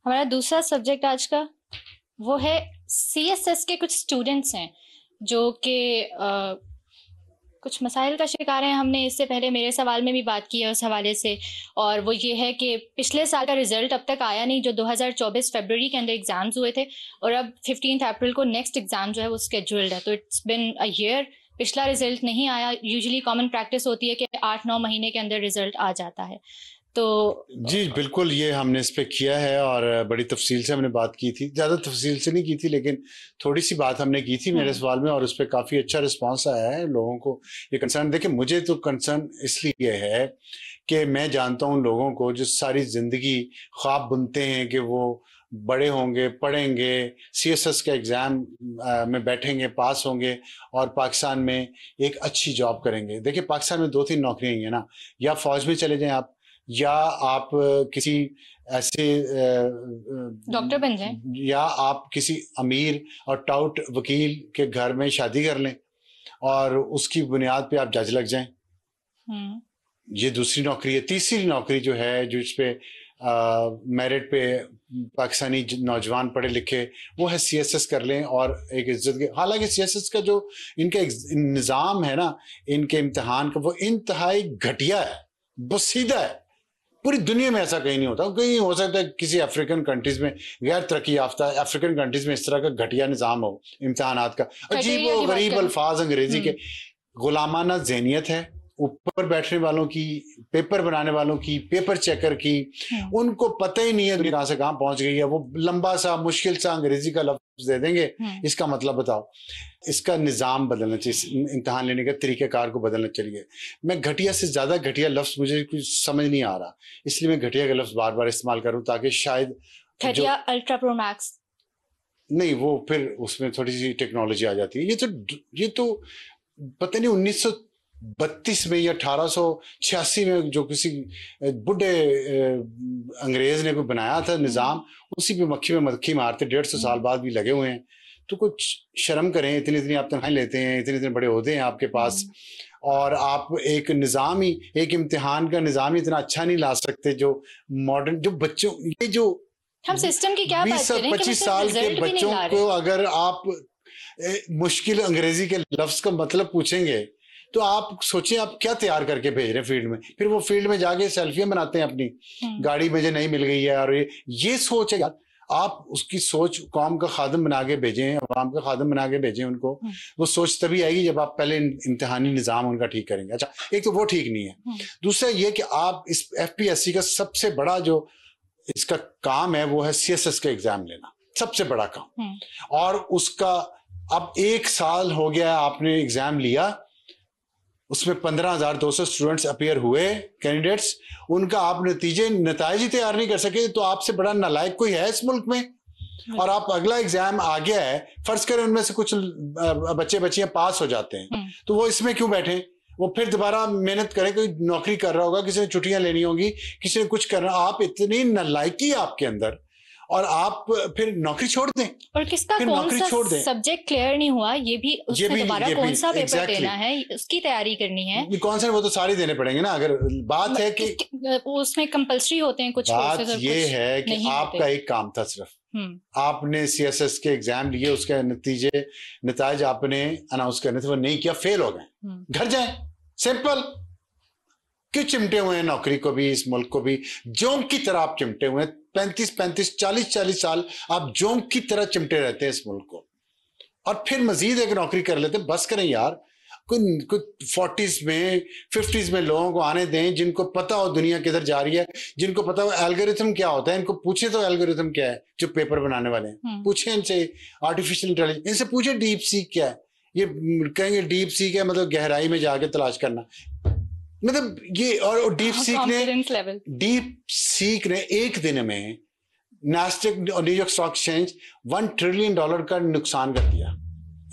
हमारा दूसरा सब्जेक्ट आज का वो है सीएसएस के कुछ स्टूडेंट्स हैं जो कि कुछ मसाइल का शिकार हैं। हमने इससे पहले मेरे सवाल में भी बात की है उस हवाले से, और वो ये है कि पिछले साल का रिजल्ट अब तक आया नहीं, जो 2024 फरवरी के अंदर एग्जाम्स हुए थे, और अब 15 अप्रैल को नेक्स्ट एग्जाम जो है वो स्केड्यूल्ड है। तो इट्स बिन अ ईयर, पिछला रिजल्ट नहीं आया। यूजुअली कॉमन प्रैक्टिस होती है कि 8-9 महीने के अंदर रिजल्ट आ जाता है। तो जी बिल्कुल, ये हमने इस पे किया है और बड़ी तफसील से हमने बात की थी। ज़्यादा तफसील से नहीं की थी, लेकिन थोड़ी सी बात हमने की थी मेरे सवाल में, और उस पर काफ़ी अच्छा रिस्पांस आया है लोगों को। ये कंसर्न, देखिए मुझे तो कंसर्न इसलिए है कि मैं जानता हूँ लोगों को जो सारी ज़िंदगी ख्वाब बुनते हैं कि वो बड़े होंगे, पढ़ेंगे, सीएसएस के एग्ज़ाम में बैठेंगे, पास होंगे और पाकिस्तान में एक अच्छी जॉब करेंगे। देखिए पाकिस्तान में 2-3 नौकरियाँ ही हैं ना, या फौज में चले जाएं आप, या आप किसी ऐसे डॉक्टर बन जाएं, या आप किसी अमीर और टाउट वकील के घर में शादी कर लें और उसकी बुनियाद पे आप जज लग जाएं। ये दूसरी नौकरी है। तीसरी नौकरी जो है, जो इस पे मेरिट पे पाकिस्तानी नौजवान पढ़े लिखे, वो है सीएसएस कर लें और एक इज्जत के। हालांकि सीएसएस का जो इनका निज़ाम है ना, इनके इम्तिहान का, वो इंतहाई घटिया है, बसीदा है। पूरी दुनिया में ऐसा कहीं नहीं होता। कहीं हो सकता है किसी अफ्रीकन कंट्रीज में, गैर तरक्की याफ्ता अफ्रीकन कंट्रीज में इस तरह का घटिया निज़ाम हो इम्तिहानात का। अजीब व गरीब अल्फाज अंग्रेजी के, गुलामाना ज़हनियत है ऊपर बैठने वालों की, पेपर बनाने वालों की, पेपर चेकर की। उनको पता ही नहीं है दुनिया कहां से कहां पहुंच गई है। वो लंबा सा मुश्किल सा अंग्रेजी का लफ्ज दे देंगे, इसका मतलब बताओ। इसका निज़ाम बदलना चाहिए, इम्तिहान लेने का तरीक़ेकार को बदलना चाहिए। मैं घटिया से ज़्यादा घटिया लफ्ज मुझे कुछ समझ नहीं आ रहा, इसलिए मैं घटिया का लफ्ज बार बार इस्तेमाल करूं, ताकि शायद घटिया अल्ट्रा प्रो मैक्स नहीं, वो फिर उसमें थोड़ी सी टेक्नोलॉजी आ जाती है। ये तो पता नहीं 1932 में या 1886 में जो किसी बुढ़े अंग्रेज ने कोई बनाया था निज़ाम, उसी पे मक्खी में मक्खी मारते 150 साल बाद भी लगे हुए हैं। तो कुछ शर्म करें, इतनी इतनी आप तनख्वाहें लेते हैं, इतने इतने बड़े ओहदे हैं आपके पास, और आप एक निज़ाम ही, एक इम्तिहान का निज़ाम ही इतना अच्छा नहीं ला सकते जो मॉडर्न, जो बच्चों, ये जो हम सिस्टम की क्या बात करें, 20-25 साल के बच्चों को अगर आप मुश्किल अंग्रेजी के लफ्ज का मतलब पूछेंगे तो आप सोचिए आप क्या तैयार करके भेज रहे हैं फील्ड में। फिर वो फील्ड में जाके सेल्फियां बनाते हैं अपनी, गाड़ी मुझे नहीं मिल गई है, और ये सोच है यार। आप उसकी सोच कौम का खादम बना के भेजें, अवाम का खादम बना के भेजें उनको। वो सोच तभी आएगी जब आप पहले इम्तिहानी निज़ाम उनका ठीक करेंगे। अच्छा, एक तो वो ठीक नहीं है। दूसरा ये कि आप इस एफपीएससी का सबसे बड़ा जो इसका काम है वो है सीएसएस का एग्जाम लेना, सबसे बड़ा काम। और उसका अब 1 साल हो गया आपने एग्जाम लिया, उसमें 15,200 स्टूडेंट्स अपियर हुए, कैंडिडेट्स, उनका आप नताइज ही तैयार नहीं कर सके, तो आपसे बड़ा नालायक कोई है इस मुल्क में। और आप अगला एग्जाम आ गया है, फर्ज करें उनमें से कुछ बच्चे बच्चियां पास हो जाते हैं, तो वो इसमें क्यों बैठे? वो फिर दोबारा मेहनत करें, कोई नौकरी कर रहा होगा, किसी ने छुट्टियां लेनी होगी, किसी ने कुछ करना। आप इतनी नालायकी आपके अंदर, और आप फिर नौकरी छोड़ दें। और किसका कौन सा सब्जेक्ट क्लियर नहीं हुआ, ये भी उसमें दोबारा कौन सा पेपर देना है, उसकी तैयारी करनी है। कौन सा, वो तो सारे देने पड़ेंगे ना। अगर बात है कि उसमें कंपल्सरी होते हैं कुछ, बात ये है कि आपका एक काम था सिर्फ, आपने सीएसएस के एग्जाम लिए, उसके नतीजे आपने अनाउंस करने थे, वो नहीं किया, फेल हो गए, घर जाए, सिंपल। क्यों चिमटे हुए हैं नौकरी को भी, इस मुल्क को भी जोंक की तरह आप चिमटे हुए हैं। 35-35, 40-40 साल आप जोंक की तरह चिमटे रहते हैं इस मुल्क को, और फिर मजीद एक नौकरी कर लेते हैं। बस करें यार, कुछ 40s में 50s में लोगों को आने दें जिनको पता हो दुनिया किधर जा रही है, जिनको पता हो एल्गोरिथम क्या होता है। इनको पूछे तो एल्गोरिथम क्या है, जो पेपर बनाने वाले हैं, पूछे इनसे आर्टिफिशियल इंटेलिजेंस, इनसे पूछे डीप सीक क्या है। ये कहेंगे डीप सीक है मतलब गहराई में जाके तलाश करना, मतलब ये। और डीप सीक ने एक दिन में नास्डेक और न्यूयॉर्क स्टॉक एक्सचेंज $1 ट्रिलियन का नुकसान कर दिया।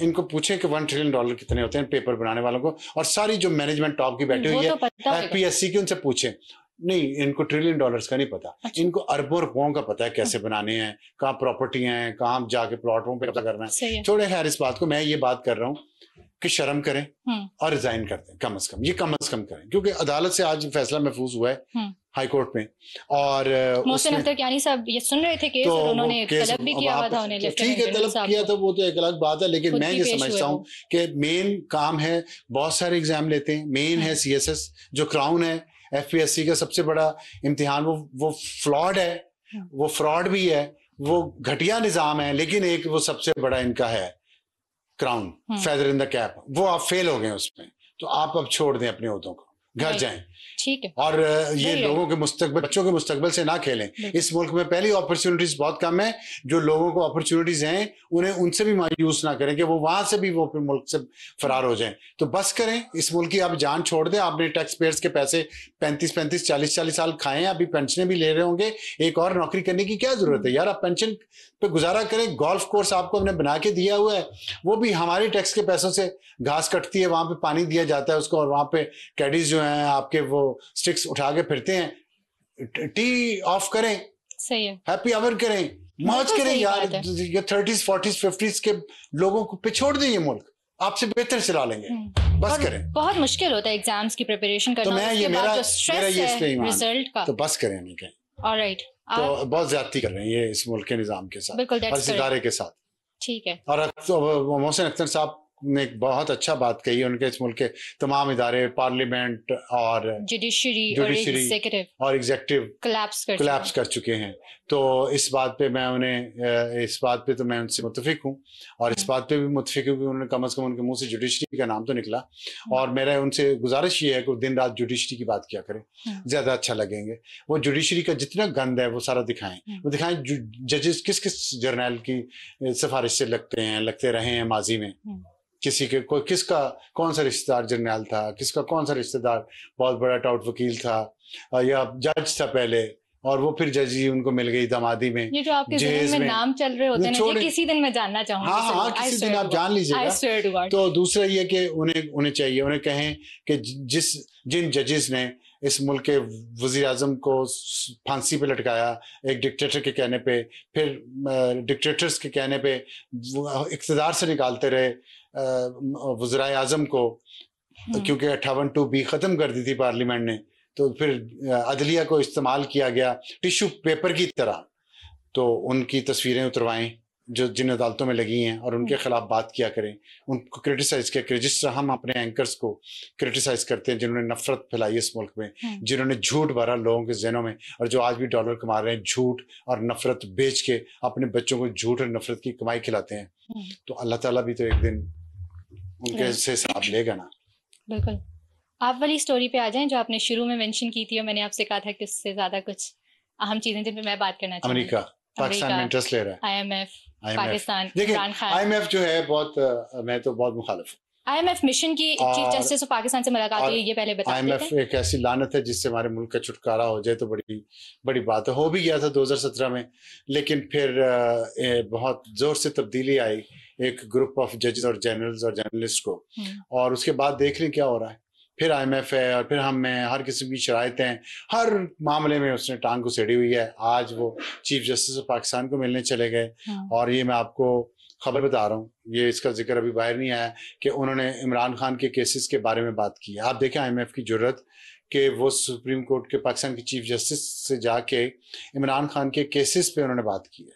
इनको पूछे कि $1 ट्रिलियन कितने होते हैं पेपर बनाने वालों को, और सारी जो मैनेजमेंट टॉप की बैठी हुई है एफपीएससी की, उनसे पूछे, नहीं इनको $1 ट्रिलियन का नहीं पता। अच्छा। इनको अरबों रुपयों का पता है कैसे बनाने हैं, कहाँ प्रॉपर्टी हैं, कहाँ जाके प्लॉटों पे पता करना है। छोड़े खैर इस बात को, मैं ये बात कर रहा हूँ कि शर्म करें और रिजाइन कर दें, कम से कम ये कम से कम करें, क्योंकि अदालत से आज फैसला महफूज हुआ है हाई कोर्ट में। और मोहसिन अख्तर कियानी साहब ये सुन रहे थे केस, तो और उन्होंने तलब भी किया हुआ था उन्हें, ठीक है तलब किया था, वो तो एक अलग बात है, लेकिन मैं ये समझता हूँ कि मेन काम है, बहुत सारे एग्जाम लेते हैं, मेन है CSS जो क्राउन है, FPSC का सबसे बड़ा इम्तिहान, वो फ्लॉड है, वो फ्रॉड भी है, वो घटिया निजाम है, लेकिन एक वो सबसे बड़ा इनका है crown, feather in the cap, वो आप फेल हो गए उसमें, तो आप अब छोड़ दें अपने ओहदों को, घर जाएं। ठीक है। और ये लोगों के मुस्तकबिल, बच्चों के मुस्तकबिल से ना खेलें। इस मुल्क में पहली अपॉर्चुनिटीज बहुत कम है, जो लोगों को अपॉर्चुनिटीज हैं उन्हें उनसे भी मायूस ना करें कि वो वहां से भी वो मुल्क से फरार हो जाएं। तो बस करें, इस मुल्क की आप जान छोड़ दें। आपने टैक्स पेयर्स के पैसे 35-35 40-40 साल खाए हैं, अभी पेंशनें भी ले रहे होंगे, एक और नौकरी करने की क्या जरूरत है यार? आप पेंशन पे गुजारा करें। गोल्फ कोर्स आपको हमने बना के दिया हुआ है, वो भी हमारे टैक्स के पैसों से घास कटती है, वहां पे पानी दिया जाता है उसको, और वहां पे कैडीज जो हैं आपके वो स्टिक्स उठा के फिरते हैं। टी ऑफ करें, सही है, हैप्पी आवर करें, मौज करें यार। ये 30s 40s 50s के लोगों को पे छोड़ दें, ये मुल्क आपसे बेहतर चला लेंगे। बस करें। बहुत मुश्किल होता है एग्जाम्स की प्रिपरेशन करना, तो मैं ये मेरा ये इस पे रिजल्ट का, तो बस करें नहीं कहें। ऑलराइट, तो बहुत ज्यादती कर रहे हैं ये इस मुल्क के निजाम के साथ और इस इदारे के साथ। ठीक है। और मोहसिन अख्तर साहब ने एक बहुत अच्छा बात कही, उनके इस मुल्क के तमाम इदारे, पार्लियामेंट और जुडिशरी और एग्जीक्यूटिव कोलैप्स कर चुके हैं। तो इस बात पे मैं उन्हें, इस बात पे तो मैं उनसे मुत्तफिक हूँ, और इस बात पे भी मुत्तफिक हूँ कि उन्होंने कम से कम उनके मुंह से जुडिशरी का नाम तो निकला। और मेरा उनसे गुजारिश ये है कि दिन रात जुडिशरी की बात किया करें, ज्यादा अच्छा लगेंगे। वो जुडिशरी का जितना गंद है वो सारा दिखाएं, वो दिखाएं जजेस किस किस जर्नल की सिफारिश से लगते रहे हैं माजी में, किसी के कोई किसका कौन सा रिश्तेदार जर्नल था, किसका कौन सा रिश्तेदार बहुत बड़ा टाउट वकील था या जज था पहले, और वो फिर जज ही उनको मिल गई दामादी में। ये जो आपके ज़हन में नाम चल रहे होते हैं ना, किसी दिन मैं जानना चाहूंगी। हाँ, किसी दिन आप जान लीजिएगा। तो दूसरा ये कि उन्हें चाहिए, उन्हें कहें कि जिन जजेस ने इस मुल्क के वजीर आजम को फांसी पे लटकाया एक डिक्टेटर के कहने पे, फिर डिक्टेटर्स के कहने पे इक़्तिदार से निकालते रहे वज़ीर आज़म को, क्योंकि 58(2)B खत्म कर दी थी पार्लियामेंट ने, तो फिर अदलिया को इस्तेमाल किया गया टिश्यू पेपर की तरह। तो उनकी तस्वीरें उतरवाएं जो जिन अदालतों में लगी हैं, और उनके खिलाफ बात किया करें, उनको क्रिटिसाइज किया करें, जिस तरह हम अपने एंकर्स को क्रिटिसाइज करते हैं जिन्होंने नफरत फैलाई इस मुल्क में, जिन्होंने झूठ भरा लोगों के जहनों में, और जो आज भी डॉलर कमा रहे हैं झूठ और नफरत बेच के, अपने बच्चों को झूठ और नफरत की कमाई खिलाते हैं। तो अल्लाह ताला भी तो एक दिन उनके से हिसाब लेगा ना। बिल्कुल। आप वाली स्टोरी पे आ जाएं जो आपने शुरू में मेंशन की थी, और मैंने आपसे कहा था कि उससे ज्यादा कुछ अहम चीजें जिन पे मैं बात करना चाहूंगी। अमेरिका पाकिस्तान में इंटरेस्ट ले रहा है, IMF पाकिस्तान, इमरान खान। IMF जो है बहुत, मैं तो बहुत मुखालिफ हूँ। IMF मिशन की चीफ जस्टिस ऑफ पाकिस्तान से मुलाकात हुई, ये पहले बता देते हैं। IMF एक ऐसी लानत है जिससे हमारे मुल्क का छुटकारा हो जाए तो बड़ी बात है। हो भी गया था 2017 में, लेकिन फिर बहुत जोर से तब्दीली आई एक ग्रुप ऑफ जजेस और जनरल्स और जर्नलिस्ट को, और उसके बाद देख लें क्या हो रहा है। फिर IMF है, और फिर हम में हर किस्म की शराइतें, हर मामले में उसने टांग घुसेड़ी हुई है। आज वो चीफ जस्टिस ऑफ पाकिस्तान को मिलने चले गए, और ये मैं आपको खबर बता रहा हूँ, ये इसका जिक्र अभी बाहर नहीं आया कि उन्होंने इमरान खान के केसेस के बारे में बात की है। आप देखें IMF की जरूरत कि वो सुप्रीम कोर्ट के पाकिस्तान के चीफ जस्टिस से जाके इमरान खान के केसेस पे उन्होंने बात की है।